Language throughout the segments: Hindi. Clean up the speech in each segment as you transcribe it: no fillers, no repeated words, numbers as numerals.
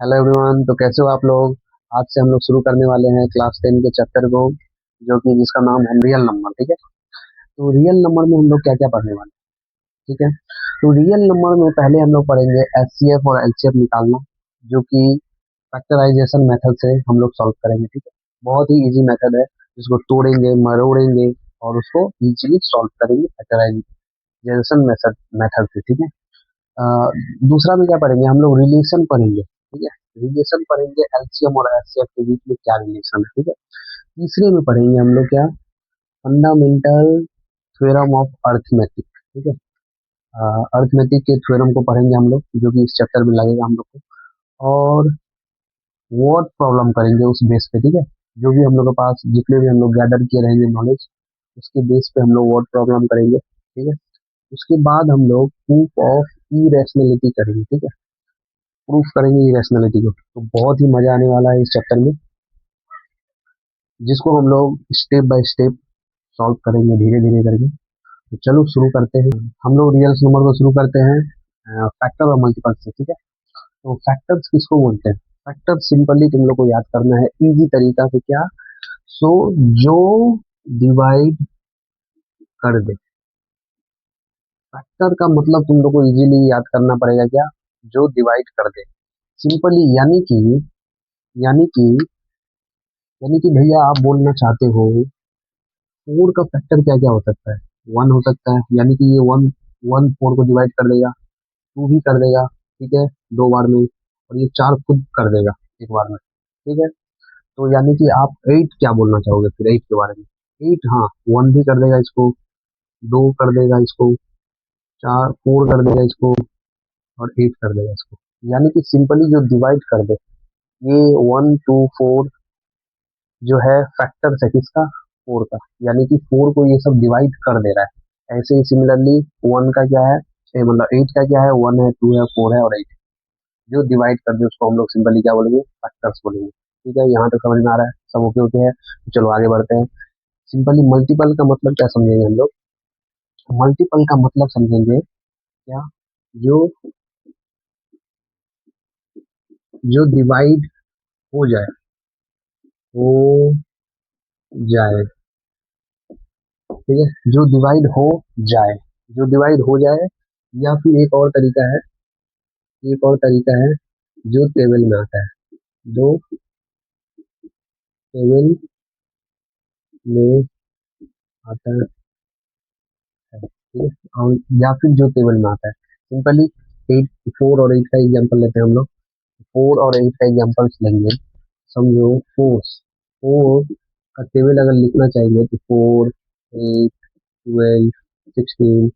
Hello everyone. तो कैसे हो आप लोग। आज से हम लोग शुरू करने वाले हैं क्लास 10 के चैप्टर को, जो कि जिसका नाम है रियल नंबर। ठीक है। तो रियल नंबर में हम लोग क्या क्या पढ़ने वाले हैं। ठीक है। तो रियल नंबर में पहले हम लोग पढ़ेंगे एचसीएफ और एलसीएफ निकालना, जो कि फैक्टराइजेशन मेथड से हम लोग सॉल्व करेंगे। ठीक है। बहुत ही इजी मेथड है, जिसको तोड़ेंगे मरोड़ेंगे और उसको इजीली सॉल्व करेंगे फैक्टराइजेशन मेथड मेथड से। ठीक है। अ, दूसरा में क्या पढ़ेंगे हम लोग, रिलेशन पढ़ेंगे। ठीक है। रिलेशन पढ़ेंगे एलसीएम और एचसीएफ के बीच में क्या रिलेशन है। ठीक है। तीसरे में पढ़ेंगे हम लोग क्या, फंडामेंटल थ्योरम ऑफ अर्थमेटिक। ठीक है। अर्थमेटिक के थ्योरम को पढ़ेंगे हम लोग, जो कि इस चैप्टर में लगेगा हम लोग को। और वर्ड प्रॉब्लम करेंगे उस बेस पे। ठीक है। जो भी हम लोग के पास जितने भी हम लोग गैदर किए रहेंगे नॉलेज, उसके बेस पे हम लोग वर्ड प्रॉब्लम करेंगे। ठीक है। उसके बाद हम लोग प्रूफ ऑफ इरेशनैलिटी करेंगे। ठीक है। प्रूफ करेंगे इरेशनैलिटी को। तो बहुत ही मजा आने वाला है इस चैप्टर में, जिसको हम लोग स्टेप बाय स्टेप सॉल्व करेंगे धीरे धीरे करके। तो चलो शुरू करते हैं। हम लोग रियल नंबर को शुरू करते हैं फैक्टर और मल्टीपल से। ठीक है। तो फैक्टर्स किसको बोलते हैं। फैक्टर सिंपली तुम लोग को याद करना है इजी तरीका से। क्या, सो जो डिवाइड कर दे। फैक्टर का मतलब तुम लोग को इजीली याद करना पड़ेगा। क्या, जो डिवाइड कर दे। सिंपली यानी कि यानी कि भैया आप बोलना चाहते हो फोर का फैक्टर क्या क्या हो सकता है। वन हो सकता है, यानी कि ये वन वन फोर को डिवाइड कर देगा। टू भी कर देगा। ठीक है, दो बार में। और ये चार खुद कर देगा एक बार में। ठीक है। तो यानी कि आप एट क्या बोलना चाहोगे फिर एट के बारे में। एट, हाँ, वन भी कर देगा इसको, दो कर देगा इसको, चार फोर कर देगा इसको, और एट कर देगा इसको। यानी कि सिंपली जो डिवाइड कर दे, ये वन टू फोर जो है फैक्टर है किसका, फोर का। यानी कि फोर को ये सब डिवाइड कर दे रहा है। ऐसे ही सिमिलरली वन का क्या है, मतलब एट का क्या है, वन है, टू है, फोर है और एट। जो डिवाइड कर दे उसको हम लोग सिंपली क्या बोलेंगे, फैक्टर्स बोलेंगे। ठीक है, यहाँ तक समझ में आ रहा है, सब ओके ओके है। तो चलो आगे बढ़ते हैं। सिंपली मल्टीपल का मतलब क्या समझेंगे हम लोग। मल्टीपल का मतलब समझेंगे क्या, जो जो डिवाइड हो जाए, हो जाए। ठीक है, जो डिवाइड हो जाए, जो डिवाइड हो जाए। या फिर एक और तरीका है जो टेबल में आता है, जो टेबल में आता है। ठीक है। और या फिर जो टेबल में आता है सिंपली। एट, फोर और एट का एग्जांपल लेते हैं हम लोग। फोर और एट का एग्जांपल लेंगे। समझो फोर, फोर का टेबल अगर लिखना चाहिए तो four, eight, twelve, 16,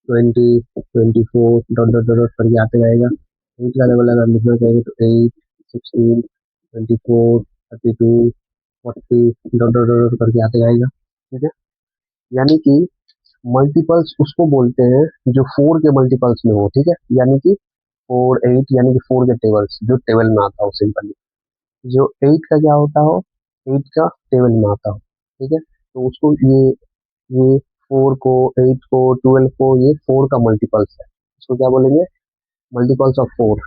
20, 24 dot dot dot करके आते जाएगा। एट का टेबल अगर लिखना चाहिए तो एट, 16, 24, 32, 40 डॉट डॉट डॉट करके आते जाएगा। ठीक है। यानी कि मल्टीपल्स उसको बोलते हैं जो फोर के मल्टीपल्स में हो। ठीक है। यानी कि फोर एट, यानी कि फोर के टेबल्स जो टेबल में आता हो सिंपली। जो एट का क्या होता हो, एट का टेबल में आता हो। ठीक है। तो उसको ये फोर को, एट को, ट्वेल्व को, ये फोर का मल्टीपल्स है। इसको क्या बोलेंगे, मल्टीपल्स ऑफ फोर।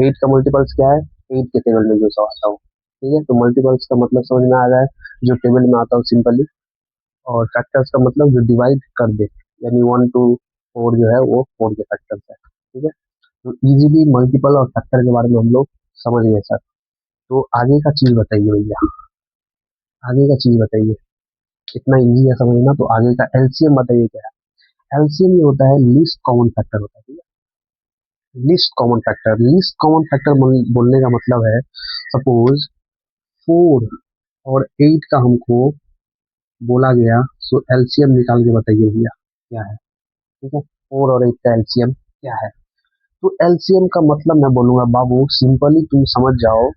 एट का मल्टीपल्स क्या है, एट के टेबल में जो सब आता हो। ठीक है। तो मल्टीपल्स का मतलब समझ में आ रहा है, जो टेबल में आता हो सिंपली। और फैक्टर्स का मतलब जो डिवाइड कर दे, यानी वन टू फोर जो है वो फोर के फैक्टर्स है। ठीक है। तो इजीली मल्टीपल और फैक्टर के बारे में हम लोग समझ गए सर। तो आगे का चीज बताइए भैया, आगे का चीज बताइए। इतना इजी है समझना, तो आगे का एलसीएम बताइए क्या है। एलसीएम ये होता है लीस्ट कॉमन फैक्टर होता है। ठीक है। Least common factor, least common factor बोलने का मतलब है, सपोज फोर और एट का हमको बोला गया, सो एलसीएम निकाल के बताइए भैया क्या है। ठीक है। फोर और एट का एलसीएम क्या है। तो एलसीएम का मतलब मैं बोलूंगा बाबू, सिंपली तुम समझ जाओ,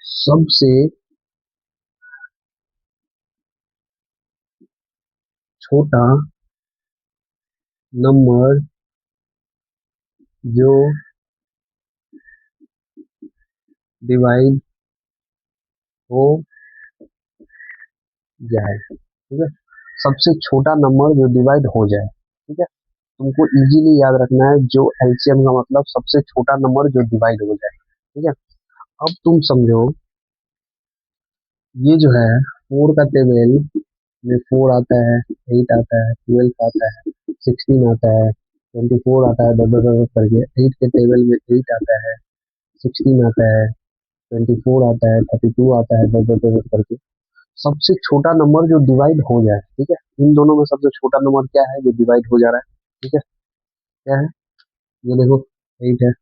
सबसे छोटा नंबर जो डिवाइड हो जाए। ठीक है। सबसे छोटा नंबर जो डिवाइड हो जाए। ठीक है। तुमको इजीली याद रखना है, जो एलसीएम का मतलब सबसे छोटा नंबर जो डिवाइड हो जाए। ठीक है। अब तुम समझो, ये जो है 4 का टेबल में 4 आता है, 8 आता है, 12 आता है, 16 आता है, 24 आता है, दस दस दस करके। 8 के टेबल में 8 आता है, 16 आता है, 24 आता है, 32 आता है, दस दस दस करके। सबसे छोटा नंबर जो डिवाइड हो जाए, ठीक है, इन दोनों में सबसे छोटा नंबर क्या है जो डिवाइड हो जा रहा है? ठीक है, क्या है? ये देखो, 8 है।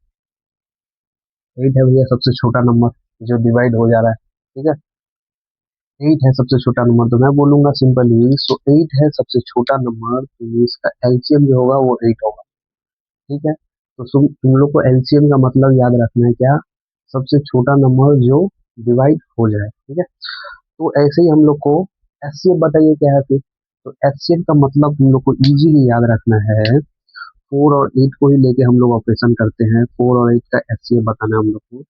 8 है भैया सबसे छोटा नंबर जो डिवाइड हो जा रहा है। ठीक है, 8 है सबसे छोटा नंबर, तो मैं बोलूंगा सिंपली, सो 8 है सबसे छोटा नंबर, तो इसका एलसीएम जो होगा वो 8 होगा। ठीक है, तो तुम लोग को एलसीएम का मतलब याद रखना है क्या? सबसे छोटा नंबर जो डिवाइड हो जाए। ठीक है, तो ऐसे ही हम लोग को एचसीएफ बताइए क्या है फिर। तो एचसीएफ का मतलब तुम लोग को इजीली याद रखना है, 4 और 8 को ही लेके हम लोग ऑपरेशन करते हैं। 4 और 8 का एचसीएफ बताना है हम लोग को,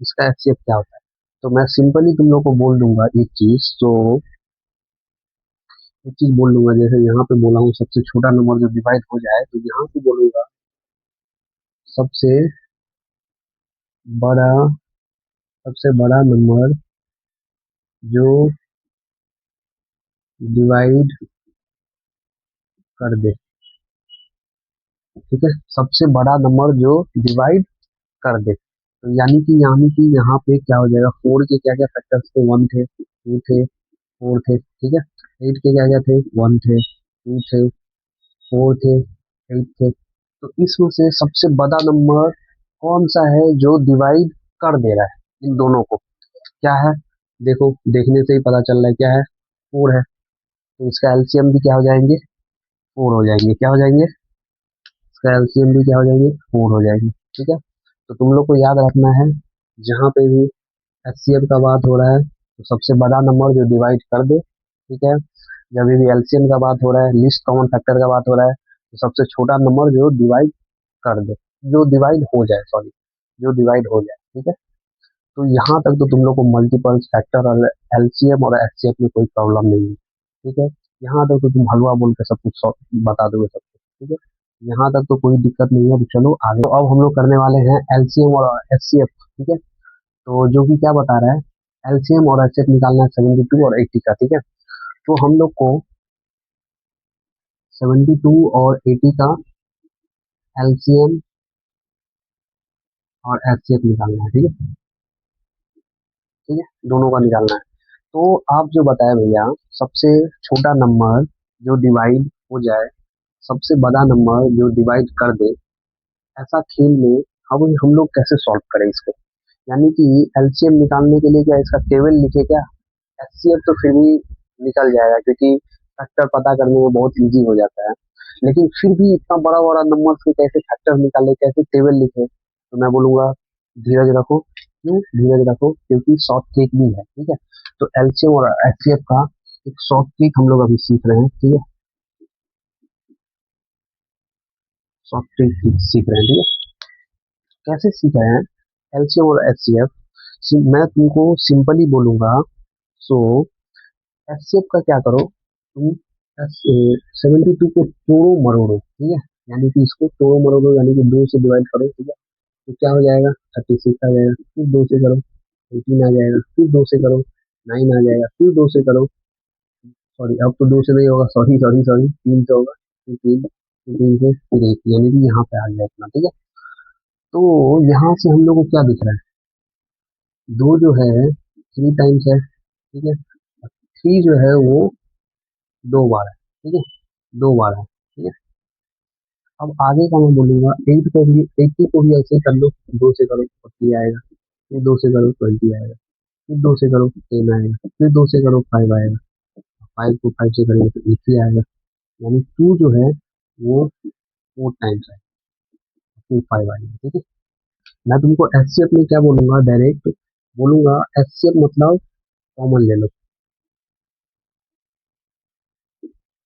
इसका एचसीएफ क्या होता है। तो मैं सिंपली तुम लोग को बोल दूंगा एक चीज, तो एक चीज बोल दूंगा, जैसे यहाँ पे बोला हूँ सबसे छोटा नंबर जो डिवाइड हो जाए, तो यहाँ पे बोलूंगा सबसे बड़ा, सबसे बड़ा नंबर जो डिवाइड कर दे। ठीक है, सबसे बड़ा नंबर जो डिवाइड कर दे, तो यानी कि यहाँ पे क्या हो जाएगा, 4 के क्या क्या फैक्टर्स थे? 1 थे, 2 थे, 4 थे। ठीक है, 8 के क्या क्या थे? 1 थे, 2 थे, 4 थे, 8 थे। तो इसमें से सबसे बड़ा नंबर कौन सा है जो डिवाइड कर दे रहा है इन दोनों को? क्या है? देखो, देखने से ही पता चल रहा है क्या है, 4 है। तो इसका एलसीएम भी क्या हो जाएंगे? 4 हो जाएंगे। क्या हो जाएंगे? इसका एलसीएम भी क्या हो जाएंगे? 4 हो जाएंगे। ठीक है, तो तुम लोग को याद रखना है, जहाँ पे भी एचसीएफ का बात हो रहा है तो सबसे बड़ा नंबर जो डिवाइड कर दे। ठीक है, जब भी एलसीएम का बात हो रहा है, लिस्ट कॉमन फैक्टर का बात हो रहा है, तो सबसे छोटा नंबर जो डिवाइड कर दे, जो डिवाइड हो जाए, सॉरी, जो डिवाइड हो जाए। ठीक है, तो यहाँ तक तो तुम लोग को मल्टीपल फैक्टर और एलसीएम और एचसीएफ में कोई प्रॉब्लम नहीं है। ठीक है, यहाँ तक तो तुम हलवा बोल के सब कुछ बता दोगे सब कुछ। ठीक है, यहाँ तक तो कोई दिक्कत नहीं है। तो चलो आगे, तो अब हम लोग करने वाले हैं एलसीएम और एचसीएफ। ठीक है, तो जो कि क्या बता रहा है, एलसीएम और एचसीएफ निकालना है 72 और 80 का। ठीक है, तो हम लोग को 72 और 80 का एलसीएम और एचसीएफ निकालना है। ठीक है, ठीक है, दोनों का निकालना है। तो आप जो बताए भैया, सबसे छोटा नंबर जो डिवाइड हो जाए, सबसे बड़ा नंबर जो डिवाइड कर दे, ऐसा खेल में अब हम लोग कैसे सॉल्व करें इसको? यानी कि एलसीएम निकालने के लिए क्या इसका टेबल लिखे क्या? एचसीएफ तो फिर भी निकल जाएगा, क्योंकि फैक्टर पता करने में बहुत इजी हो जाता है। लेकिन फिर भी इतना बड़ा बड़ा नंबर से कैसे फैक्टर निकाले, कैसे टेबल लिखे? तो मैं बोलूंगा धीरज रखो। क्यों धीरज रखो? क्योंकि शॉर्ट ट्रिक भी है। ठीक है, तो एलसीएम और एचसीएफ का एक शॉर्ट ट्रिक हम लोग अभी सीख रहे हैं। ठीक है, शॉर्ट ट्रिक सीख रहे हैं। ठीक है, कैसे सीख रहे हैं एलसीएम और एचसीएफ? मैं तुमको सिंपली बोलूंगा। सो एचसीएफ का क्या करो तुम, 72 को तोड़ो मरोड़ो। ठीक है, यानी कि इसको तोड़ो मरोड़ो, यानी कि 2 से डिवाइड करो। ठीक है, तो क्या हो जाएगा? 36 आ जाएगा। फिर 2 से करो, 18 आ जाएगा। फिर 2 से करो, 9 आ जाएगा। फिर 2 से करो, सॉरी अब तो 2 से नहीं होगा, सॉरी सॉरी सॉरी, 3 से होगा। फिर 3, फिर 3 से, फिर 1, यानी कि यहाँ पे आ गया इतना। ठीक है, तो यहाँ से हम लोग को क्या दिख रहा है? 2 जो है 3 टाइम्स है। ठीक है, 3 जो है वो 2 बार है। ठीक है, 2 बार है। ठीक है, अब आगे का मैं बोलूंगा, 8 को भी, 80 को भी ऐसे कर लो, 2 से करो 40 आएगा। फिर 2 से करो 20 आएगा। फिर 2 से करो 10 आएगा। फिर 2 से करो 5 आएगा। 5 को 5 से करेंगे तो 80 आएगा। यानी 2 जो है वो 4 टाइम्स है, फिर 5 आएगा। ठीक है, मैं तुमको एचसीएफ में क्या बोलूंगा, डायरेक्ट बोलूंगा एचसीएफ मतलब कॉमन ले लो।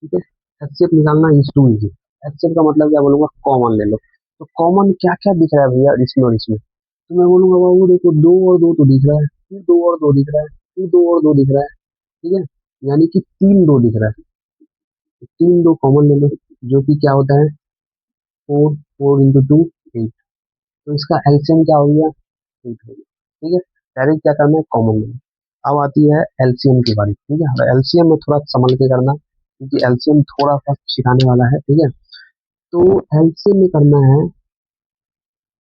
ठीक है, एचसीएफ निकालना इज टू इजी। एचसीएफ का मतलब क्या बोलूंगा, कॉमन ले लो। तो कॉमन क्या क्या दिख रहा है भैया इसमें और इसमें? तो मैं बोलूंगा बाबू देखो, 2 और 2 तो दिख रहा है, फिर 2 और 2 दिख रहा है, फिर 2 और 2 दिख रहा है। ठीक है, यानी कि 3 2 दिख रहा है। तो 3 2 कॉमन ले लो, जो कि क्या होता है, 4, 4 इंटू 2, 8। तो इसका एलसीएम क्या हो गया? 8 हो गया, ठीक है। डायरेक्ट क्या करना है, कॉमन लेना। अब आती है एलसीएम की बारी, ठीक है। एलसीएम में थोड़ा संभल के करना, क्योंकि एलसीएम थोड़ा सा सिखाने वाला है, ठीक है। तो एलसीएम में करना है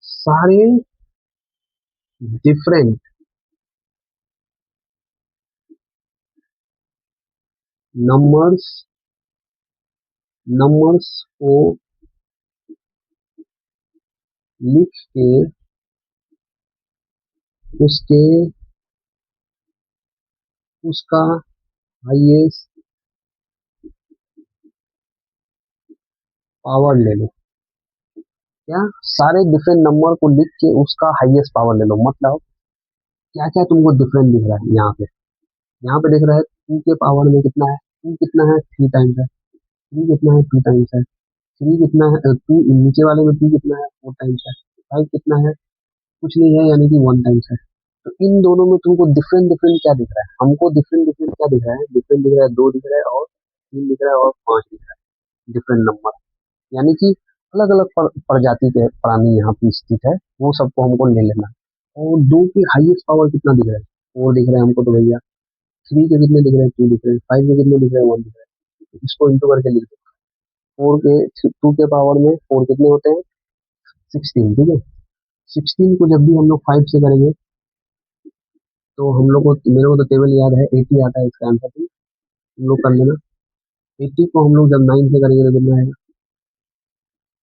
सारे डिफरेंट नंबर्स नंबर्स को लिख के उसके उसका हाईएस्ट पावर ले लो। क्या, सारे डिफरेंट नंबर को लिख के उसका हाईएस्ट पावर ले लो, मतलब क्या क्या तुमको डिफरेंट दिख रहा है यहाँ पे। यहाँ पे दिख रहा है टू के पावर में कितना है, टू कितना है, थ्री टाइम्स है। थ्री कितना है, टू टाइम्स है। थ्री कितना है, टू नीचे वाले में टू कितना है, फोर टाइम्स है। फाइव कितना है, कुछ नहीं है, यानी कि वन टाइम्स है। तो इन दोनों में तुमको डिफरेंट डिफरेंट क्या दिख रहा है, हमको डिफरेंट डिफरेंट क्या दिख रहा है, डिफरेंट दिख रहा है, दो दिख रहा है और तीन दिख रहा है और पांच दिख रहा है, डिफरेंट नंबर। यानी कि अलग अलग प्रजाति के प्राणी यहाँ पे स्थित है, वो सबको हमको ले लेना है। और दो की हाईएस्ट पावर कितना दिख रहा है, फोर दिख रहा है हमको, तो भैया थ्री के कितने दिख रहे हैं, टू दिख रहे हैं। फाइव के कितने दिख रहे हैं, वन दिख रहा है। तो इसको इंटू करके लिख दो। फोर के टू के पावर में फोर कितने होते हैं, सिक्सटीन, ठीक है। सिक्सटीन को जब भी हम लोग फाइव से करेंगे तो हम लोग को, मेरे को तो टेबल याद है, 80 आता है इसका आंसर, तो हम लोग कर लेना। 80 को हम लोग जब 9 से करेंगे तो कितना आएगा,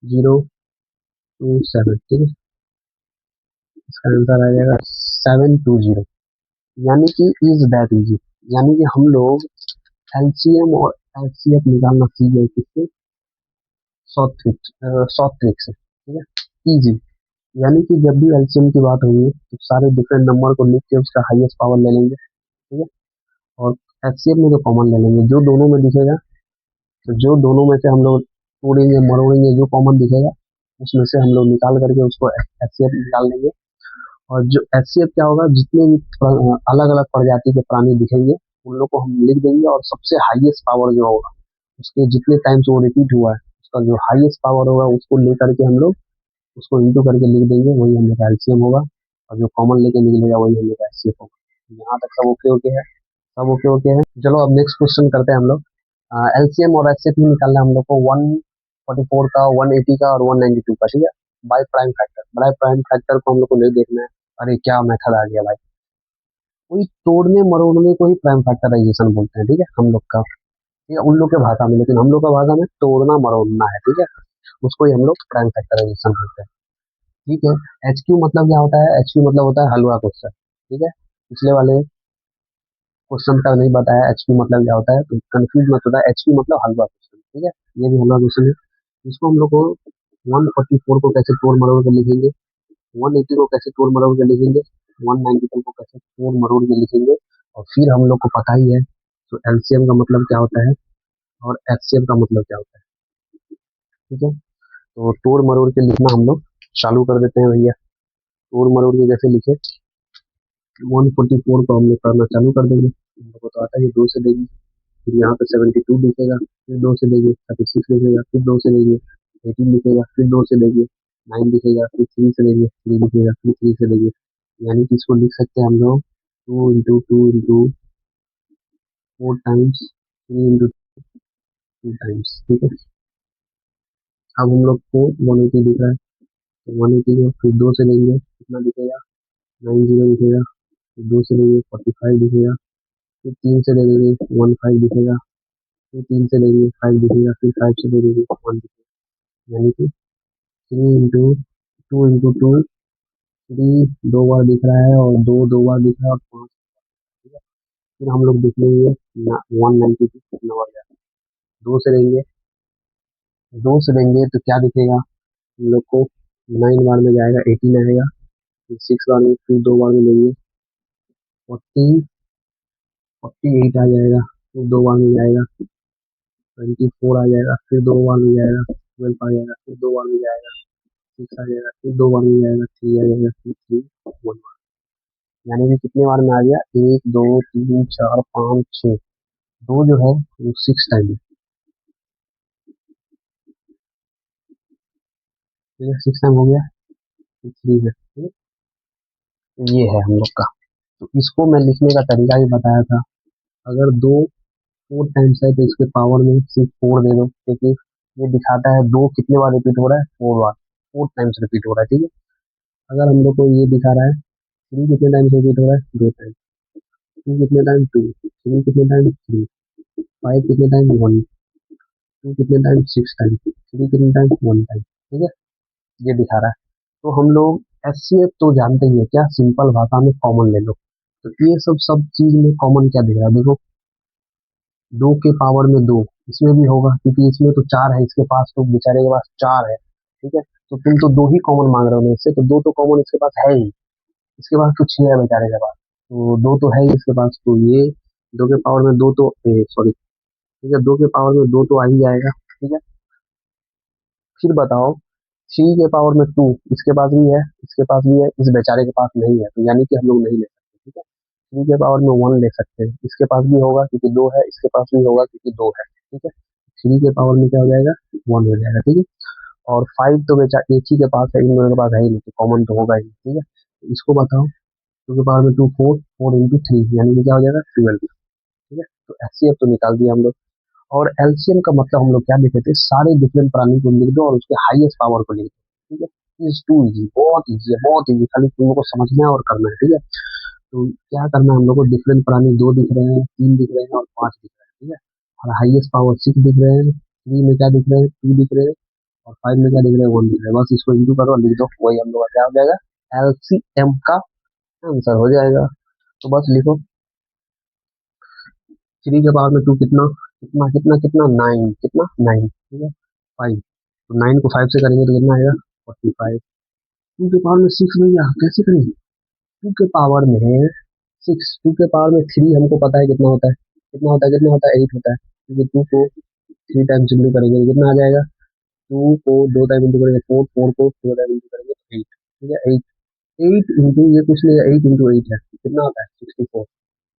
027, ठीक है। इसका आंसर आ जाएगा 720। यानी कि इज दैट इजी, यानी कि हम लोग एलसीएम और एचसीएफ निकालना सीख गए किससे, शॉर्ट ट्रिक से, ठीक है, इजी। यानी कि जब भी एलसीएम की बात होगी तो सारे डिफरेंट नंबर को लिख के उसका हाईएस्ट पावर ले लेंगे, ठीक है। और एचसीएफ में जो कॉमन ले लेंगे, जो दोनों में दिखेगा, तो जो दोनों में से हम लोग तोड़ेंगे मरोड़ेंगे, जो कॉमन दिखेगा उसमें से हम लोग निकाल करके उसको एचसीएफ निकाल लेंगे। और जो एचसीएफ क्या होगा, जितने भी अलग अलग प्रजाति के प्राणी दिखेंगे उन लोग को हम लिख देंगे, और सबसे हाईएस्ट पावर जो होगा उसके जितने टाइम्स वो रिपीट हुआ है उसका जो हाईएस्ट पावर होगा उसको लेकर के हम लोग उसको इंटू करके लिख देंगे, वही हम लोग का एलसीएम होगा। और जो कॉमन लेके निकलेगा वही हम लोग का एचसीएफ होगा। यहाँ तक सब ओके ओके है, सब ओके ओके है। चलो अब नेक्स्ट क्वेश्चन करते हैं हम लोग। एलसीएम और एचसीएफ में निकालना है हम लोग को 144 का, 180 का और 192 का, ठीक है। By prime factor, by prime factor को हम लोग को नहीं देखना है। अरे क्या मेथड आ गया भाई, कोई तोड़ने मरोड़ने को ही प्राइम फैक्टराइजेशन बोलते हैं, ठीक है, हम लोग का, ठीक है, उन लोग के भाषा में। लेकिन हम लोग का भाषा में तोड़ना मरोड़ना है, ठीक है, उसको ही हम लोग प्राइम फैक्टराइजेशन बोलते हैं, ठीक है। एच क्यू मतलब क्या होता है, एच क्यू मतलब होता है हलवा क्वेश्चन, ठीक है। पिछले वाले क्वेश्चन का नहीं बताया एच क्यू मतलब क्या होता है, तो कंफ्यूज मत होता है, एच क्यू मतलब हलवा क्वेश्चन, ठीक है। ये भी हलवा क्वेश्चन है। इसको हम लोग को 144 को कैसे तोड़ मरोड़ के लिखेंगे, 180 को कैसे तोड़ मरोड़ के लिखेंगे, 192 को कैसे तोड़ मरोड़ के लिखेंगे, और फिर हम लोग को पता ही है तो एलसीएम का मतलब क्या होता है और एचसीएम का मतलब क्या होता है, ठीक है। तो तोड़ मरोड़ के लिखना हम लोग चालू कर देते हैं भैया। तोड़ मरोड़ के जैसे लिखे, 144 को हम लोग करना चालू कर देंगे, हम लोग को तो आता है दो से देंगे, फिर यहाँ पे 72 लिखेगा, फिर दो से देंगे 36 लिखेगा, फिर दो से देंगे 18 लिखेगा, फिर दो से देंगे 9 लिखेगा, फिर थ्री से देंगे 3 लिखेगा, फिर थ्री से देंगे। यानी कि इसको लिख सकते हैं हम लोग 2 into 2 into 4 times 3 into 2 times, ठीक है। अब हम लोग को 180 दिख रहा है, तो 180 को फिर दो से लेंगे कितना दिखेगा, 90 दिखेगा, फिर दो से लेंगे 45 दिखेगा, फिर तीन से ले लेंगे 15 दिखेगा, फिर तीन से लेंगे 5 दिखेगा, फिर 5 से ले लेंगे 1 दिखेगा। यानी कि 3 into 2 into 2, थ्री दो बार दिख रहा है और दो दो बार दिख रहा है और पाँच, ठीक है। फिर हम लोग देख लेंगे 192 कितना बार जाएगा, दो से लेंगे, दो से लेंगे तो क्या दिखेगा हम लोग को, 9 बार में जाएगा 18 आएगा, फिर 6 बार में, फिर दो बार में लेंगे 48 आ जाएगा, फिर दो बार में जाएगा 24 आ जाएगा, फिर दो बार में जाएगा 12 आ जाएगा, फिर दो बार में जाएगा 6 आ जाएगा, फिर दो बार में जाएगा 3 आ जाएगा, फिर 3 1 बार। यानी कि कितने बार में आ गया, एक दो तीन चार पाँच छः, दो जो है वो 6 टाइम है, ठीक है, 6 टाइम हो गया, 3 है, ठीक है। ये है हम लोग का। तो इसको मैं लिखने का तरीका भी बताया था। अगर दो 4 टाइम्स है तो इसके पावर में सिर्फ 4 दे दो, क्योंकि ये दिखाता है दो कितने बार रिपीट हो रहा है, 4 बार, 4 टाइम्स रिपीट हो रहा है, ठीक है। अगर हम लोग को ये दिखा रहा है थ्री कितने टाइम्स रिपीट हो रहा है, 2 टाइम, टू कितने टाइम, टू, थ्री कितने टाइम, थ्री, फाइव कितने टाइम, वन, टू कितने टाइम, 6 टाइम, थ्री कितने टाइम, 1 टाइम, ठीक है। ये दिखा रहा है। तो हम लोग एचसीएफ तो जानते ही है, क्या सिंपल भाषा में कॉमन ले लो। तो ये सब चीज में कॉमन क्या दिख रहा है, देखो, दो के पावर में दो, इसमें भी होगा क्योंकि इसमें तो चार है, इसके पास तो बेचारे के पास चार है, ठीक है। तो तुम तो दो ही कॉमन मांग रहे हो इससे, तो दो तो कॉमन इसके पास है ही, इसके पास तो छह है बेचारे के पास, तो दो तो है ही इसके पास, तो ये दो के पावर में दो तो, सॉरी, ठीक है, दो के पावर में दो तो आ ही जाएगा, ठीक है। फिर बताओ, थ्री के पावर में टू, इसके पास भी है, इसके पास भी है, इस बेचारे के पास नहीं है, तो यानी कि हम लोग नहीं ले सकते, ठीक है। थ्री के पावर में वन ले सकते हैं, इसके पास भी होगा क्योंकि दो है, इसके पास भी होगा क्योंकि दो है, ठीक है। थ्री के पावर में क्या हो जाएगा, वन हो जाएगा, ठीक है। और फाइव तो बेचा एक ही के पास है, इन दोनों के पास है ही नहीं, तो कॉमन तो होगा ही, ठीक है। तो इसको बताओ, टू के पावर में two, four, four into three, यानी कि क्या हो जाएगा, 12, ठीक है। तो एचसीएफ तो निकाल दिया हम लोग। और एलसीएम का मतलब हम लोग क्या लिखे थे, सारे डिफरेंट प्राणी को लिख दो और उसके हाईएस्ट पावर को लिख दो, ठीक है। इज टू इजी, बहुत इजी है, बहुत इजी, खाली तुम लोग को समझना है और करना है, ठीक है। तो क्या करना है हम लोग को, डिफरेंट प्राणी दो दिख रहे हैं, तीन दिख रहे हैं और पांच दिख रहे हैं, ठीक है। और हाईएस्ट पावर सिक्स दिख रहे हैं, थ्री में क्या दिख रहे हैं, टू दिख रहे हैं, और फाइव में क्या दिख रहे हैं, वन दिख रहे हैं। बस इसको इंटू करो और लिख दो, वही हम लोग का क्या हो जाएगा, एलसीएम का आंसर हो जाएगा। तो बस लिखो, थ्री के पावर में टू कितना, कितना कितना कितना, नाइन, कितना, नाइन, ठीक है। फाइव, तो नाइन को फाइव से करेंगे तो कितना आएगा, 45। टू के पावर में सिक्स भैया कैसे करेंगे, टू के पावर में है सिक्स, टू के पावर में थ्री हमको पता है कितना होता है, कितना होता है, कितना होता है, 8 होता है, क्योंकि टू को थ्री टाइम्स इंटू करेंगे तो कितना आ जाएगा, टू को दो टाइम इंटू करेंगे फोर, फोर को दो टाइम इंटू करेंगे तो 8, ठीक है। एट, एट इंटू ये कुछ नहीं है, 8 इंटू 8 है, कितना आता है, 64,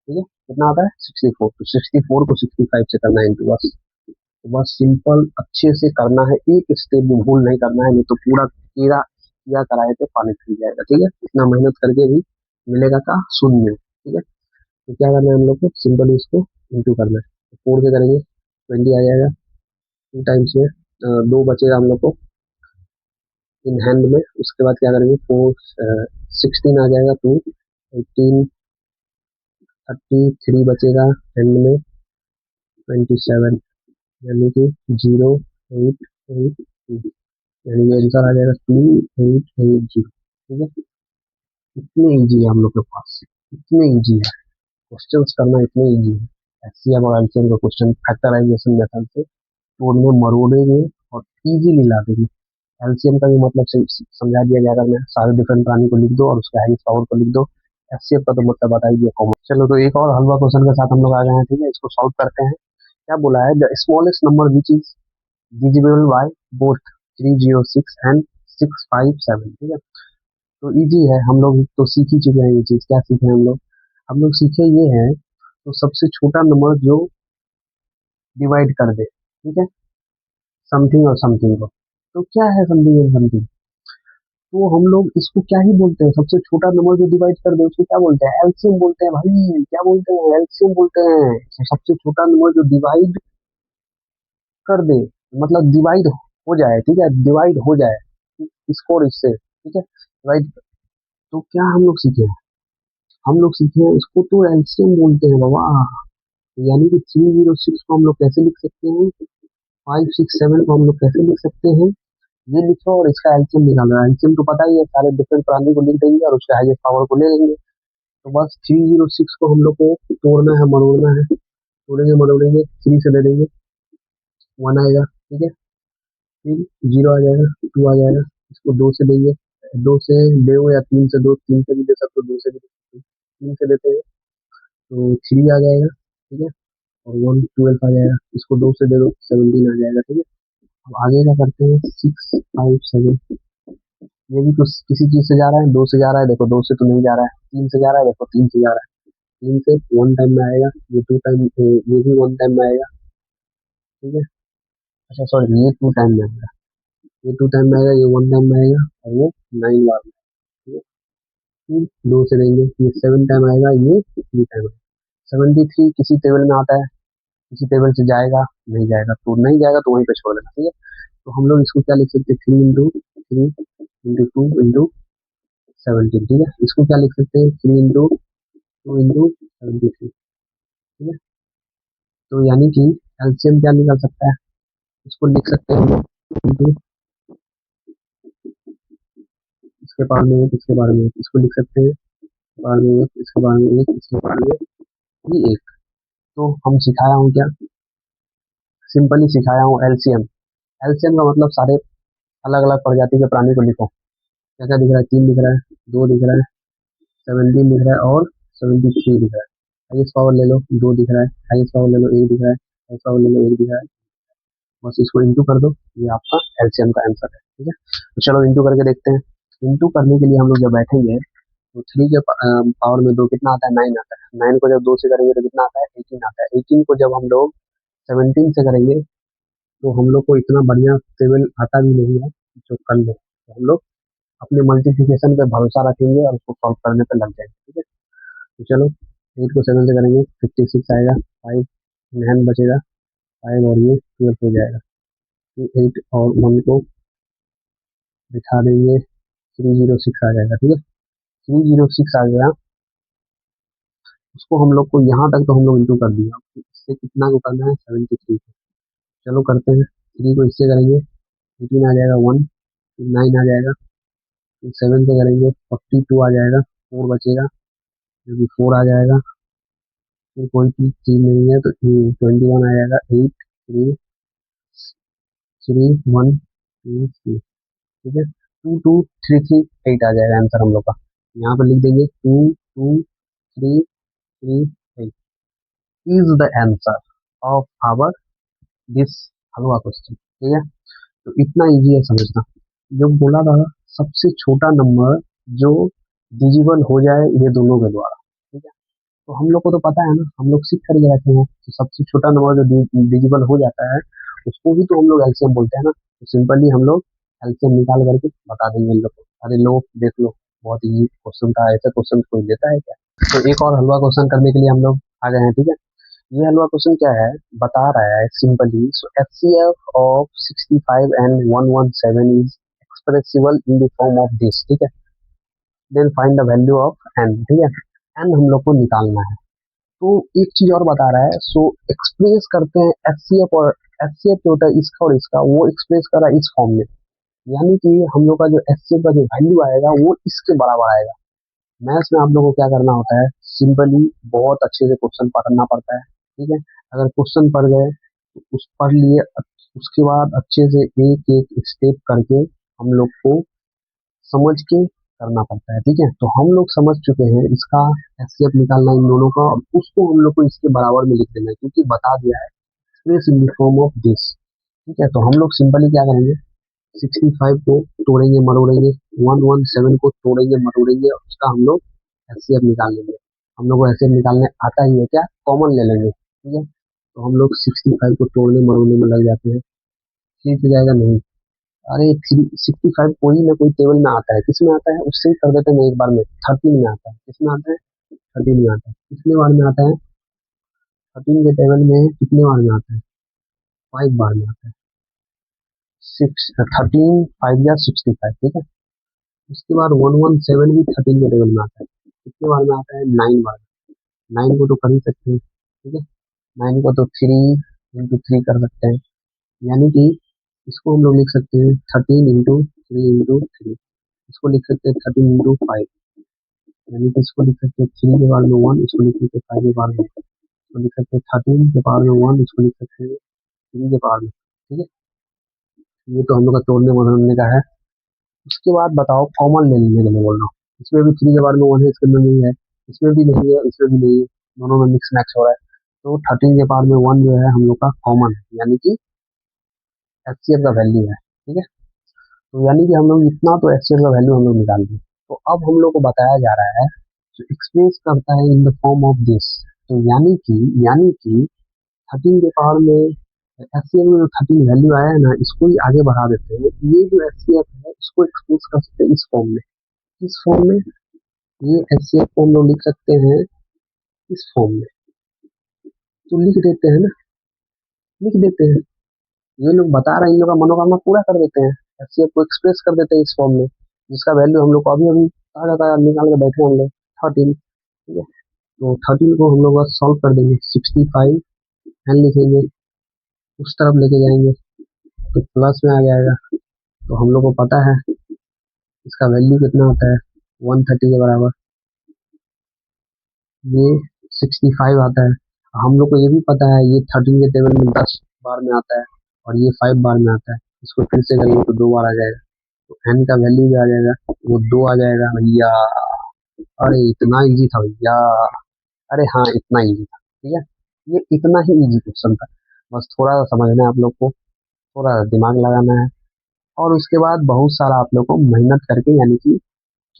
ठीक है। कितना आता है, 64, तो 64 को 65 से करना है इंटू, बस। तो बस सिंपल अच्छे से करना है, एक स्टेप भी भूल नहीं करना है, नहीं तो पूरा तेरा किया कराए थे पानी फिर जाएगा, ठीक है। इतना मेहनत करके भी मिलेगा का शून्य, ठीक है। तो क्या करना है हम लोग को, सिंपल इसको इंटू करना है, तो फोर से करेंगे 20 आ जाएगा, टू टाइम्स में दो बचेगा हम लोग को इन हैंड में, उसके बाद क्या करेंगे, फोर, 16 आ जाएगा, टू 18, 33 बचेगा हैंड में, 27, यानी कि 0, 8, 8, 2, यानी ये आंसर आ जाएगा 2880, ठीक है। इतने इजी है हम लोग के पास, इतने इजी है क्वेश्चंस करना, इतने इजी है। एचसीएम और एलसीएम का क्वेश्चन फैक्टराइजेशन मेथड से तोड़ने मरोड़ेंगे और इजीली ला देंगे। एलसीएम का भी मतलब समझा दिया गया, अगर मैं सारे डिफरेंट प्राणी को लिख दो और उसके हाईएस्ट पावर को लिख दो। एचसीएफ का तो मतलब बता ही दिया, कॉमन। चलो, तो एक और हलवा क्वेश्चन के साथ हम लोग आ गए हैं, ठीक है। इसको सॉल्व करते हैं। क्या बोला है, the smallest number which is divisible by both 306 and 657, ठीक है। तो इजी है, हम लोग तो सीख ही चुके हैं ये चीज। क्या सीखे हम लोग सीखे ये हैं, तो सबसे छोटा नंबर जो डिवाइड कर दे, ठीक है, समथिंग और समथिंग को। तो क्या है समथिंग और समथिंग, तो हम लोग इसको क्या ही बोलते हैं, सबसे छोटा नंबर जो डिवाइड कर दे उसको क्या बोलते हैं, एलसीएम बोलते हैं भाई, क्या बोलते हैं, एलसीएम बोलते हैं। तो सबसे छोटा नंबर जो डिवाइड कर दे, मतलब डिवाइड हो जाए, ठीक है, डिवाइड हो जाए इसको और इससे, ठीक है, राइट। तो क्या हम लोग सीखे, हम लोग सीखे हैं इसको तो एलसीएम बोलते हैं बाबा। तो यानी कि 306 को हम लोग कैसे लिख सकते हैं, 567 को हम लोग कैसे लिख सकते हैं, ये लिखो और इसका एलसीएम निकालो। एलसीएम तो पता ही है, सारे डिफरेंट प्राणी को लिख देंगे और उसके हाईएस्ट पावर को ले लेंगे। तो बस 306 को हम लोग को तोड़ना है, मरोड़ना है, तोड़ेंगे मरोड़ेंगे, थ्री से ले लेंगे, वन आएगा, ठीक है। फिर जीरो आ जाएगा, टू आ जाएगा, इसको दो से लेंगे, दो से ले या तीन से, दो तीन से भी दे सकते हो, दो से भी दे सकते हो, तीन से देते हैं तो थ्री आ जाएगा, ठीक है। और वन 12 आ जाएगा, इसको दो से दे दो, 17 आ जाएगा, ठीक है। अब आगे क्या करते हैं, 657, ये भी कुछ किसी चीज से जा रहा है, दो से जा रहा है, देखो दो से तो नहीं जा रहा है, तीन से जा रहा है, देखो तीन से जा रहा है, तीन से वन टाइम में आएगा, ये टू टाइम, ये भी वन टाइम में आएगा, ठीक है। अच्छा सॉरी, ये टू टाइम में आएगा, ये टू टाइम में आएगा, ये वन टाइम में आएगा, और ये 9 बार में, ठीक है। फिर 2 से देंगे, ये 7 टाइम आएगा, ये 3 टाइम आएगा। 73 किसी टेबल में आता है, किसी टेबल से जाएगा, नहीं जाएगा, तो नहीं जाएगा तो वहीं पे छोड़ देना, ठीक है। तो हम लोग इसको क्या लिख सकते हैं, 3 इंटू 2, ठीक है। इसको क्या लिख सकते हैं, 3 इंटू 2 इंटू 73, ठीक है। तो यानी कि एलसीएम क्या निकल सकता है, इसको लिख सकते हैं हम लोग इंटू इसके पावर में एक, इसके बारे में एक, इसको लिख सकते हैं बारे में एक, इसके बारे में एक, इसके बारे में भी एक। तो हम सिखाया हूँ क्या, सिंपली सिखाया हूँ एलसीएम। एलसीएम का मतलब सारे अलग अलग प्रजाति के प्राणी को लिखो। क्या क्या दिख रहा है, 3 दिख रहा है, 2 दिख रहा है, 17 दिख रहा है और 73 दिख रहा है। हाईएस्ट पावर ले लो, 2 दिख रहा है, हाईएस्ट पावर ले लो, 1 दिख रहा है, हाईएस्ट पावर ले लो, 1 दिख रहा है। बस इसको इंटू कर दो, ये आपका एलसीएम का आंसर है, ठीक है। तो चलो इंटू करके देखते हैं। इंटू करने के लिए हम लोग जब बैठेंगे तो 3 के पावर में 2 कितना आता है, 9 आता है। 9 को जब 2 से करेंगे तो कितना आता है, 18 आता है। 18 को जब हम लोग 17 से करेंगे तो हम लोग को इतना बढ़िया टेबल आता भी नहीं है जो कर ले, तो हम लोग अपने मल्टीप्लिकेशन पे भरोसा रखेंगे और उसको सॉल्व करने पे लग जाएंगे, ठीक है। तो चलो 8 को 7 से करेंगे 56 आएगा, 5 9 बचेगा, 5 और ये 12 हो जाएगा। फिर 8 और 1 को बिठा देंगे, 306 आ जाएगा, ठीक है। 306 आ गया, उसको हम लोग को यहाँ तक तो हम लोग इंटू कर दिया, इससे कितना को करना है, 73 को। चलो करते हैं, 3 को इससे करेंगे 18 आ जाएगा, 1 फिर 9 आ जाएगा, फिर 7 से करेंगे 42 आ जाएगा, 4 बचेगा, जो कि 4 आ जाएगा। फिर कोई चीज नहीं है तो 21 आ जाएगा, 8 3 3 1 2 3, ठीक है। 2 2 3 3 8 आ जाएगा आंसर हम लोग का। यहाँ पर लिख देंगे 2 2 3 3 8 is the answer of our this halwa question, ठीक है। तो इतना इजी है समझना। जो बोला था, सबसे छोटा नंबर जो डिजिबल हो जाए ये दोनों के द्वारा, ठीक है। तो हम लोग को तो पता है ना, हम लोग सीख करके रखे हैं कि सबसे छोटा नंबर जो डिजिबल हो जाता है उसको ही तो हम लोग एलसीएम बोलते हैं ना। तो सिंपली हम लोग एलसीएम निकाल करके बता देंगे इन लोग को। अरे लो देख लो, बहुत इजी क्वेश्चन था, ऐसा क्वेश्चन कोई देता है क्या। तो एक और हलवा क्वेश्चन करने के लिए हम लोग आ गए हैं, ठीक है। ये हलवा क्वेश्चन क्या है, बता रहा है simply, so HCF of 65 and 117 is expressible in the form of this, ठीक है। Then find the value of N, ठीक है। एन हम लोग को निकालना है। तो एक चीज और बता रहा है, सो एक्सप्रेस करते हैं एचसीएफ, और एचसीएफ जो होता है इसका और इसका, वो एक्सप्रेस कर रहा है इस फॉर्म में। यानी कि हम लोग का जो एचसीएफ का जो वैल्यू आएगा वो इसके बराबर आएगा। मैथ्स में आप लोगों को क्या करना होता है, सिंपली बहुत अच्छे से क्वेश्चन पढ़ना पड़ता है, ठीक है। अगर क्वेश्चन पढ़ गए तो उस पढ़ लिए, उसके बाद अच्छे से एक एक स्टेप करके हम लोग को समझ के करना पड़ता है, ठीक है। तो हम लोग समझ चुके हैं इसका एचसीएफ निकालना इन दोनों का, और उसको हम लोग को इसके बराबर में लिख देना है क्योंकि बता दिया है express in the form of this, ठीक है। तो हम लोग सिंपली क्या करेंगे, 65 को तोड़ेंगे मरोड़ेंगे, 117 को तोड़ेंगे मरोड़ेंगे, और उसका हम लोग एचसीएफ निकाल लेंगे। हम लोग को एचसीएफ निकालने आता ही है क्या, कॉमन ले लेंगे, ठीक है। तो हम लोग 65 को तोड़ने मरोड़ने में लग जाते हैं। थ्री से जाएगा नहीं, अरे 65 कोई ना कोई टेबल में आता है, किसमें आता है उससे ही कर देते हैं एक बार में। 13 में आता है, किसमें आता है, 13 में आता है। कितने बार में आता है, 13 के टेबल में कितने बार में आता है, 5 बार में आता है। 13 5 या 65, ठीक है। उसके बाद 117 भी 13 के टेबल में आता है, कितने बार में आता है, 9 बार। 9 को तो कर ही सकते हैं, ठीक है। 9 को तो 3 इंटू 3 कर सकते हैं, यानी कि इसको हम लोग लिख सकते हैं 13 इंटू 3 इंटू 3। इसको लिख सकते हैं 13 इंटू 5, यानी कि इसको लिख सकते हैं 3 के पावर में 1, इसको लिख सकते हैं 5 के पावर में, इसको लिख सकते हैं 13 के पावर में 1, इसको लिख सकते हैं 3 के पावर में, ठीक है। ये तो हम लोग का तोड़ने मरोड़ने का है। उसके बाद बताओ, कॉमन ले लेने के लिए बोल रहा हूँ। इसमें भी 3 के बारे में 1 है, इसके में नहीं है, इसमें भी नहीं है, इसमें भी नहीं है, दोनों में मिक्स मैच हो रहा है। तो 13 के पावर में 1 जो है हम लोग का कॉमन है, यानी कि एचसीएफ का वैल्यू है, ठीक है। तो यानी कि हम लोग इतना तो एचसीएफ का वैल्यू हम लोग निकाल दिए। तो अब हम लोग को बताया जा रहा है जो एक्सप्रेस करता है इन द फॉर्म ऑफ दिस। तो यानी कि 13 के पावर में एचसीएफ में जो 13 वैल्यू आया है ना, इसको ही आगे बढ़ा देते हैं। ये जो एचसीएफ है इसको एक्सप्रेस कर सकते हैं इस फॉर्म में, किस फॉर्म में, ये एचसीएफ को हम लोग लिख सकते हैं इस फॉर्म में, तो लिख देते हैं ना, लिख देते हैं। ये लोग बता रहे हैं, इन लोग का मनोकामना पूरा कर देते हैं, एचसीएफ को एक्सप्रेस कर देते हैं इस फॉर्म में, जिसका वैल्यू हम लोग को अभी अभी कहा जाता है, निकाल के बैठे हैं हम लोग 13। ठीक है, तो 13 को हम लोग बस सॉल्व कर देंगे, 65 एन लिखेंगे, उस तरफ लेके जाएंगे तो प्लस में आ जाएगा। तो हम लोग को पता है इसका वैल्यू कितना होता है, 130 के बराबर, ये 65 आता है। हम लोग को ये भी पता है ये 13 के टेबल में 10 बार में आता है और ये 5 बार में आता है, इसको फिर से करेंगे तो 2 बार आ जाएगा, तो एन का वैल्यू क्या आ जाएगा, वो 2 आ जाएगा भैया। अरे इतना इजी था भैया, अरे हाँ इतना इजी था, ठीक है, ये इतना ही इजी क्वेश्चन था, बस थोड़ा सा समझना है आप लोग को, थोड़ा सा दिमाग लगाना है, और उसके बाद बहुत सारा आप लोग को मेहनत करके, यानी कि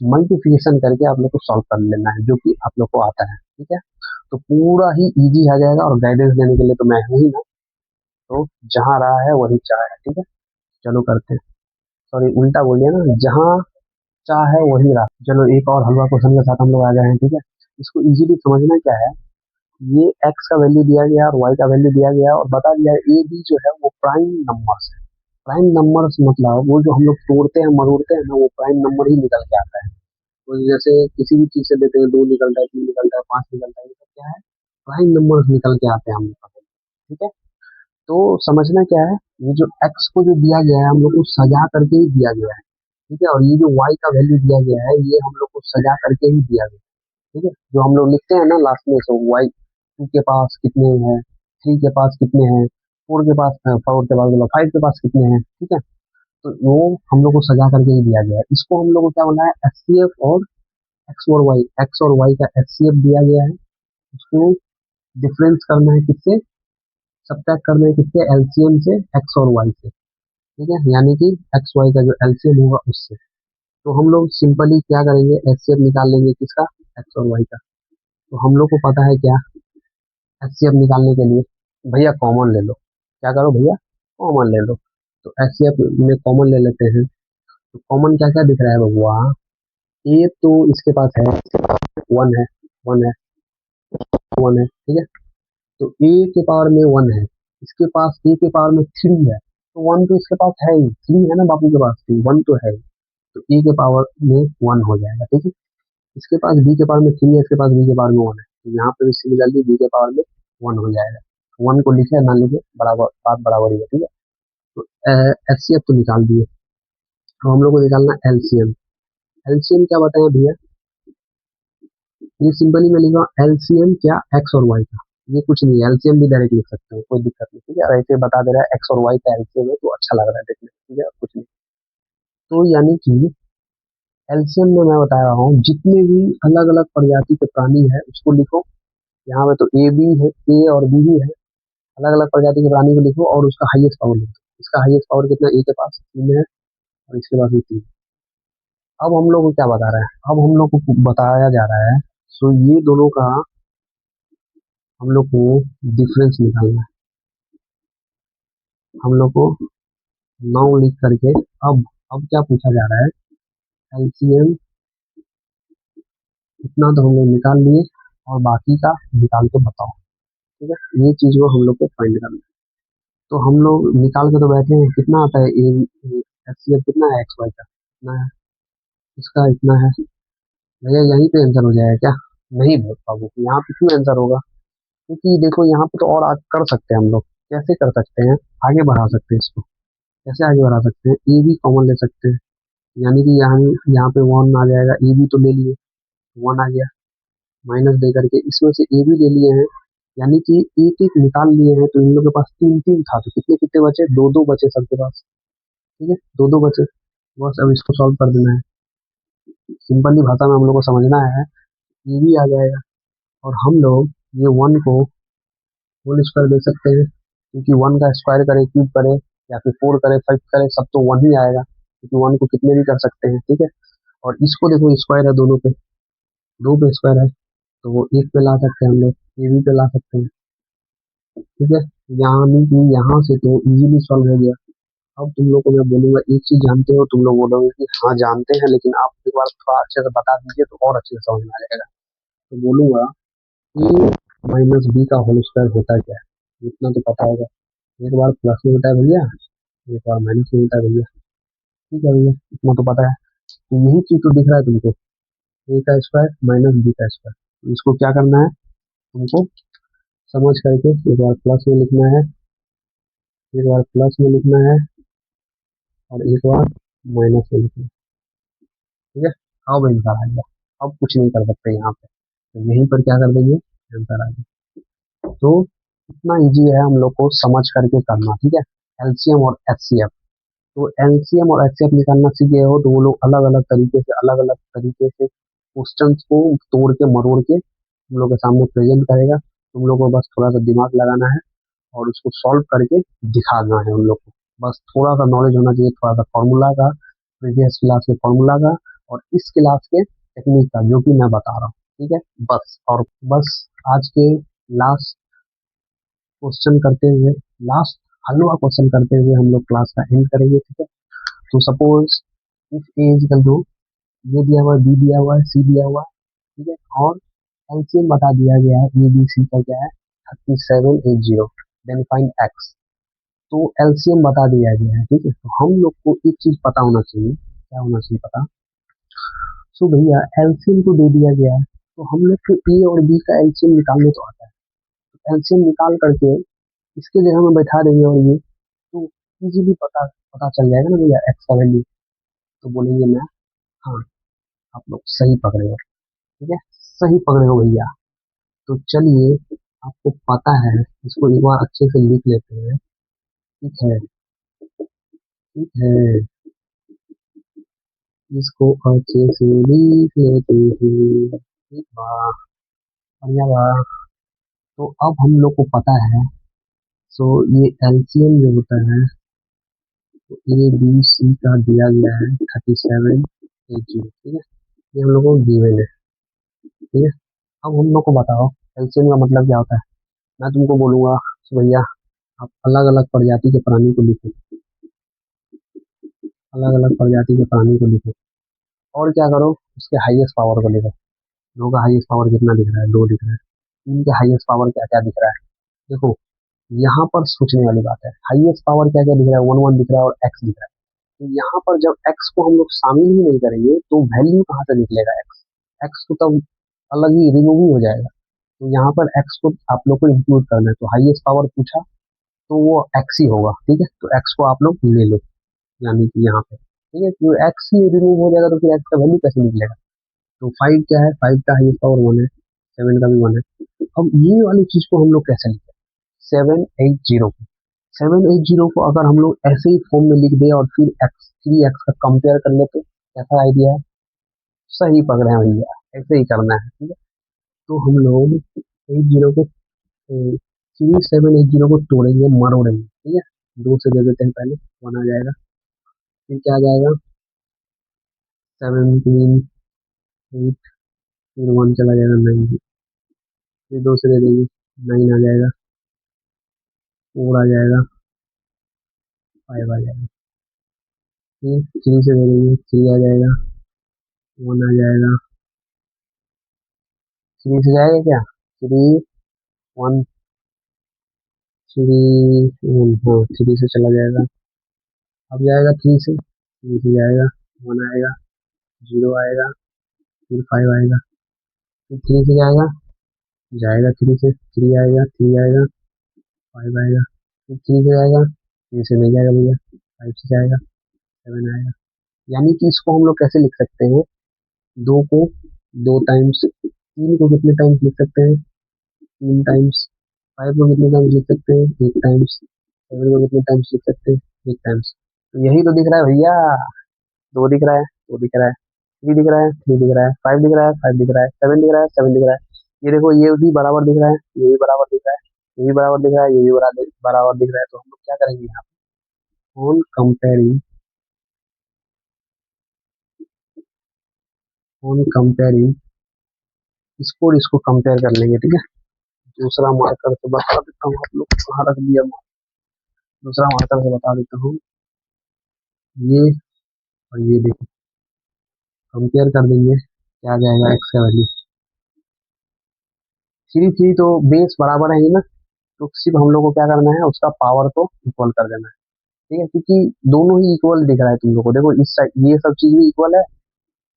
मल्टीप्लिकेशन करके आप लोग को सॉल्व कर लेना है, जो कि आप लोग को आता है। ठीक है, तो पूरा ही इजी आ जाएगा, और गाइडेंस देने के लिए तो मैं हूँ ही ना, तो जहाँ रहा है वही चाह है। ठीक है, चलो करते हैं, सॉरी उल्टा बोल दिया ना, जहाँ चाह है वही रहा। चलो एक और हलवा क्वेश्चन के साथ हम लोग आ गए हैं। ठीक है, इसको इजीली समझना क्या है, ये एक्स का वैल्यू दिया गया और वाई का वैल्यू दिया गया, और बता दिया ए बी जो है वो प्राइम नंबर्स है। प्राइम नंबर्स मतलब वो जो हम लोग तोड़ते हैं मरोड़ते हैं ना, वो प्राइम नंबर ही निकल के आता है। तो जैसे किसी भी चीज से देते हैं, 2 निकलता है, 3 निकलता है, 5 निकलता है, ये सब क्या है, प्राइम नंबर्स निकल के आते हैं हम लोग का। ठीक है, तो समझना क्या है, ये जो एक्स को जो दिया गया है हम लोग को सजा करके ही दिया गया है। ठीक है, और ये जो वाई का वैल्यू दिया गया है ये हम लोग को सजा करके ही दिया गया है। ठीक है, जो हम लोग लिखते हैं ना लास्ट में, सो वाई टू के पास कितने हैं, थ्री के पास कितने हैं, फोर के पास, फोर के पास मतलब फाइव के पास कितने हैं। ठीक है, तो वो हम लोग को सजा करके ही दिया गया है। इसको हम लोग को क्या बोला है, एचसीएफ और एक्स और वाई का एचसीएफ दिया गया है, उसको डिफरेंस करना है किससे, सब्ट्रैक्ट करना है किससे, एलसीएम से, एक्स और वाई से। ठीक है, यानी कि एक्स वाई का जो एलसीएम होगा उससे। तो हम लोग सिंपली क्या करेंगे, एचसीएफ निकाल लेंगे किसका, एक्स और वाई का। तो हम लोग को पता है क्या, एचसीएफ निकालने के लिए भैया कॉमन ले लो, क्या करो भैया, कॉमन ले लो। तो एचसीएफ में कॉमन ले लेते हैं, तो कॉमन क्या क्या दिख रहा है बबुआ, ए तो इसके पास है, वन है, वन है, वन है। ठीक है, तो ए के पावर में वन है, इसके पास ए के पावर में थ्री है, तो वन तो इसके पास है ही, थ्री है ना बापू के पास, थ्री वन तो है ही, तो ए के पावर में वन हो जाएगा। ठीक है, इसके पास बी के पावर में थ्री है, इसके पास बी के पावर में वन है, तो यहाँ पे भी सिमिलरली बी के पावर में वन हो जाएगा। वन को लिखे ना लिखे बराबर, बात बराबर ही है। ठीक है, तो एचसीएफ तो निकाल दिए, तो हम लोग को निकालना एलसीएम। एलसीएम क्या बताएं भैया, ये सिंपली मैं लिखा एलसीएम क्या, एक्स और वाई का, ये कुछ नहीं, एलसीएम भी डायरेक्ट लिख सकते हो, कोई दिक्कत नहीं। ठीक है, और ऐसे बता दे रहा है एक्स और वाई का एलसीएम है, तो अच्छा लग रहा है देखने में। ठीक है, कुछ नहीं, तो यानी कि एलसीएम में मैं बता रहा हूँ, जितने भी अलग अलग प्रजाति के प्राणी है उसको लिखो, यहाँ पे तो ए बी है, ए और बी भी है, अलग अलग प्रजाति के प्राणी को लिखो और उसका हाईएस्ट पावर लिखो। इसका हाईएस्ट पावर कितना, ए के पास 3 है और इसके पास भी 3। अब हम लोग को क्या बता रहा है, अब हम लोग को बताया जा रहा है, सो ये दोनों का हम लोग को डिफरेंस निकालना है। हम लोग को 9 लिख करके, अब क्या पूछा जा रहा है, एलसीएम इतना तो हम लोग निकाल लिए, और बाकी का निकाल के बताओ। ठीक है, ये चीज को हम लोग को फाइंड करना है। तो हम लोग निकाल के तो बैठे हैं, कितना आता है ए, एचसीएफ कितना है, एक्स वाई का कितना है, इसका इतना है। भैया यहीं पे आंसर हो जाएगा क्या, नहीं बहुत बाबू, यहाँ पे क्यों आंसर होगा, क्योंकि देखो यहाँ पे तो और आगे कर सकते हैं हम लोग, कैसे कर सकते हैं, आगे बढ़ा सकते हैं इसको, कैसे आगे बढ़ा सकते हैं, ए भी कॉमन ले सकते हैं, यानी कि यहाँ यहाँ पे वन आ जाएगा, ए भी तो ले लिए, वन आ गया, माइनस दे करके इसमें से ए भी ले लिए हैं, यानी कि एक एक निकाल लिए हैं, तो इन लोगों के पास तीन तीन था, तो कितने कितने बचे, दो दो बचे सबके पास। ठीक है, दो दो बचे, बस अब इसको सॉल्व कर देना है, सिंपली भाषा में हम लोग को समझना है, ये भी आ जाएगा, और हम लोग ये वन को होल स्क्वायर दे सकते हैं, क्योंकि वन का स्क्वायर करे, क्यूब करे, या फिर फोर करे, फाइव करे, सब तो वन ही आएगा, क्योंकि वन को कितने भी कर सकते हैं। ठीक है, और इसको देखो स्क्वायर है दोनों पे, दो पे स्क्वायर है, तो वो एक पे ला सकते हैं हम लोग, ये भी पे ला सकते हैं। ठीक है, यहाँ भी कि यहाँ से तो इजीली सॉल्व हो गया। अब तुम लोग को मैं बोलूंगा एक चीज जानते हो, तुम लोग बोलोगे कि हाँ जानते हैं, लेकिन आप एक बार थोड़ा अच्छे से बता दीजिए तो और अच्छे से समझ में आ जाएगा। तो बोलूंगा ए माइनस बी का होल स्क्वायर होता क्या है, इतना तो पता होगा। एक बार प्लस में होता है भैया, एक बार माइनस में होता है भैया। ठीक है भैया, इतना तो पता है। तो यही चीज तो दिख रहा है तुमको, ए का स्क्वायर माइनस बी का स्क्वायर। तो इसको क्या करना है तुमको, समझ करके एक बार प्लस में लिखना है, एक बार प्लस में लिखना है, और एक बार माइनस में लिखना है। ठीक है, अब आंसर आ गया। अब कुछ नहीं कर सकते यहाँ पे, तो यहीं पर क्या कर देंगे, आंसर आ गया। तो इतना इजी है हम लोग को समझ करके करना। ठीक है, एलसीएम और एचसीएफ। तो एलसीएम और एचसीएफ निकालना सीखे हो तो वो लोग अलग अलग तरीके से क्वेश्चंस को तोड़ के मरोड़ के तुम लोग के सामने प्रेजेंट करेगा। तुम लोग को बस थोड़ा सा दिमाग लगाना है और उसको सॉल्व करके दिखाना है उन लोग को। बस थोड़ा सा नॉलेज होना चाहिए, थोड़ा सा फॉर्मूला का, प्रीवियस क्लास के फॉर्मूला का और इस क्लास के टेक्निक का जो कि मैं बता रहा हूँ। ठीक है, बस और बस आज के लास्ट क्वेश्चन करते हुए, लास्ट हलवा क्वेश्चन करते हुए हम लोग क्लास का एंड करेंगे। ठीक है, तो suppose if A is equal to, ये दिया हुआ है, बी दिया हुआ है, सी दिया हुआ है। ठीक है, और एलसीएम बता दिया गया है ए बी सी का क्या है, 3780। Then find X. तो एलसीएम बता दिया गया है। ठीक है, तो हम लोग को एक चीज पता होना चाहिए, क्या होना चाहिए पता। सो भैया एलसीएम तो दे दिया गया है, तो हम लोग को ए और बी का एलसीएम निकालने तो आता है। तो एलसीएम निकाल करके इसके जगह में बैठा देंगे और ये तो इजीली पता पता चल जाएगा ना भैया एक्स का वैल्यू। तो बोलेंगे मैं, हाँ आप लोग सही पकड़े हो। ठीक है, सही पकड़े हो भैया। तो चलिए, आपको पता है, इसको एक बार अच्छे से लिख लेते हैं। ठीक है, ठीक है, इसको अच्छे से लिख लेते हैं एक बार, बढ़िया बात। तो अब हम लोग को पता है, सो ये एलसीएम जो होता है तो ए बी सी का दिया गया है 3780। ठीक है, ये हम लोग को गिवन है। ठीक है, अब हम लोग को बताओ एलसीएम का मतलब क्या होता है। मैं तुमको बोलूंगा "तो भैया आप अलग अलग प्रजाति के प्राणी को लिखो, अलग अलग प्रजाति के प्राणी को लिखो, और क्या करो उसके हाईएस्ट पावर को लिखो। दो का हाईएस्ट पावर कितना दिख रहा है, दो दिख रहा है। तीन के हाईएस्ट पावर क्या क्या दिख रहा है, देखो यहाँ पर सोचने वाली बात है। हाईएस्ट पावर क्या क्या दिख रहा है, वन वन दिख रहा है और एक्स दिख रहा है। तो यहाँ पर जब एक्स को हम लोग शामिल ही नहीं करेंगे तो वैल्यू कहाँ से निकलेगा एक्स, एक्स तो तब अलग ही रिमूव ही हो जाएगा। तो यहाँ पर एक्स को आप लोग को इंक्लूड करना है, तो हाईएस्ट पावर पूछा तो वो एक्स ही होगा। ठीक है, तो एक्स को आप लोग ले लो, यानी कि यहाँ पे ठीक है, तो एक्स ही रिमूव हो जाएगा तो फिर एक्स का वैल्यू कैसे निकलेगा। तो फाइव क्या है, फाइव का हाईएस्ट पावर वन है, सेवन का भी वन है। अब ये वाली चीज को हम लोग कैसे लिखें, 780 को, 780 को अगर हम लोग ऐसे ही फॉर्म में लिख दे और फिर एक्स थ्री एक्स का कंपेयर कर ले तो कैसा आइडिया है, सही पकड़े हैं भैया, ऐसे ही करना है। ठीक है, तो हम लोग 80 को, 3780 को तोड़ेंगे मरोड़ेंगे। ठीक है, दो से दे देते हैं पहले, वन आ जाएगा, फिर क्या आ जाएगा, 17 8, फिर वन चला जाएगा 9, फिर दो से दे देंगे, 9 आ जाएगा, फोर आ जाएगा, फाइव आ जाएगा, फिर थ्री से दे देंगे, थ्री आ जाएगा, वन आ जाएगा, थ्री से जाएगा क्या, थ्री वन, थ्री वन, हाँ थ्री से चला जाएगा। अब जाएगा थ्री से जाएगा, वन आएगा, जीरो आएगा, फिर फाइव आएगा, फिर थ्री से जाएगा, जाएगा थ्री से, थ्री आएगा, फाइव आएगा, फिर थ्री से जाएगा, थ्री से नहीं जाएगा भैया, फाइव से जाएगा, सेवन आएगा। यानी कि इसको हम लोग कैसे लिख सकते हैं, दो को दो टाइम्स, तीन को कितने टाइम्स लिख सकते हैं, तीन टाइम्स, फाइव को कितने टाइम्स लिख सकते हैं, एक टाइम्स, सेवन को कितने टाइम्स लिख सकते हैं, एक टाइम्स। तो यही तो दिख रहा है भैया, दो दिख रहा है, दो दिख रहा है, थ्री दिख रहा है, थ्री दिख रहा है, फाइव दिख रहा है, फाइव दिख रहा है, सेवन दिख रहा है, सेवन दिख रहा है। ये देखो ये भी बराबर दिख रहा है, ये भी बराबर दिख रहा है, ये भी बराबर दिख रहा है, ये भी बराबर दिख रहा है। तो हम लोग क्या करेंगे यहाँ पे, ऑन कंपेयरिंग इसको और इसको कंपेयर कर लेंगे। ठीक है, दूसरा मार्कर से बता देता हूँ, आप लोग को कहाँ रख दिया, दूसरा मार्कर से बता देता हूँ। ये और ये देखो, कंपेयर कर देंगे, क्या आ जाएगा एक्स का वैल्यू। थ्री थ्री तो बेस बराबर है ही ना, तो सिर्फ हम लोग को क्या करना है, उसका पावर को इक्वल कर देना है। ठीक है, क्योंकि दोनों ही इक्वल दिख रहा है तुम लोग को, देखो इस साइड ये सब चीज भी इक्वल है,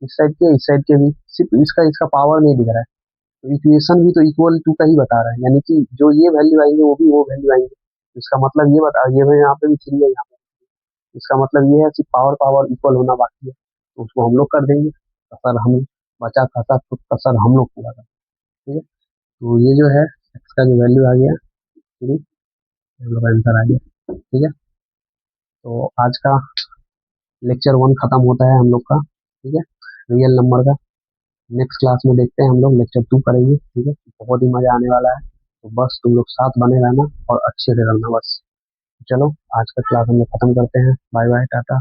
इस साइड के भी, सिर्फ इसका इसका पावर नहीं दिख रहा है। तो इक्वेशन भी तो इक्वल टू का ही बता रहा है, यानी कि जो ये वैल्यू आएंगे वो भी वो वैल्यू आएंगे। तो इसका मतलब ये बता, ये मैं यहाँ पे भी थ्री है यहाँ पे, इसका मतलब ये है सिर्फ पावर पावर इक्वल होना बाकी है, तो उसको हम लोग कर देंगे। कसर हम बचा खाता तो कसर हम लोग पूरा कर। ठीक है, तो ये जो है एक्स का जो वैल्यू आ गया थ्री, हम लोग का आंसर आ गया। ठीक है, तो आज का लेक्चर वन खत्म होता है हम लोग का। ठीक है, रियल नंबर का। नेक्स्ट क्लास में देखते हैं हम लोग लेक्चर टू करेंगे। ठीक है, बहुत ही मजा आने वाला है, तो बस तुम लोग साथ बने रहना और अच्छे से रहना बस। चलो आज का क्लास हम लोग खत्म करते हैं, बाय बाय टाटा।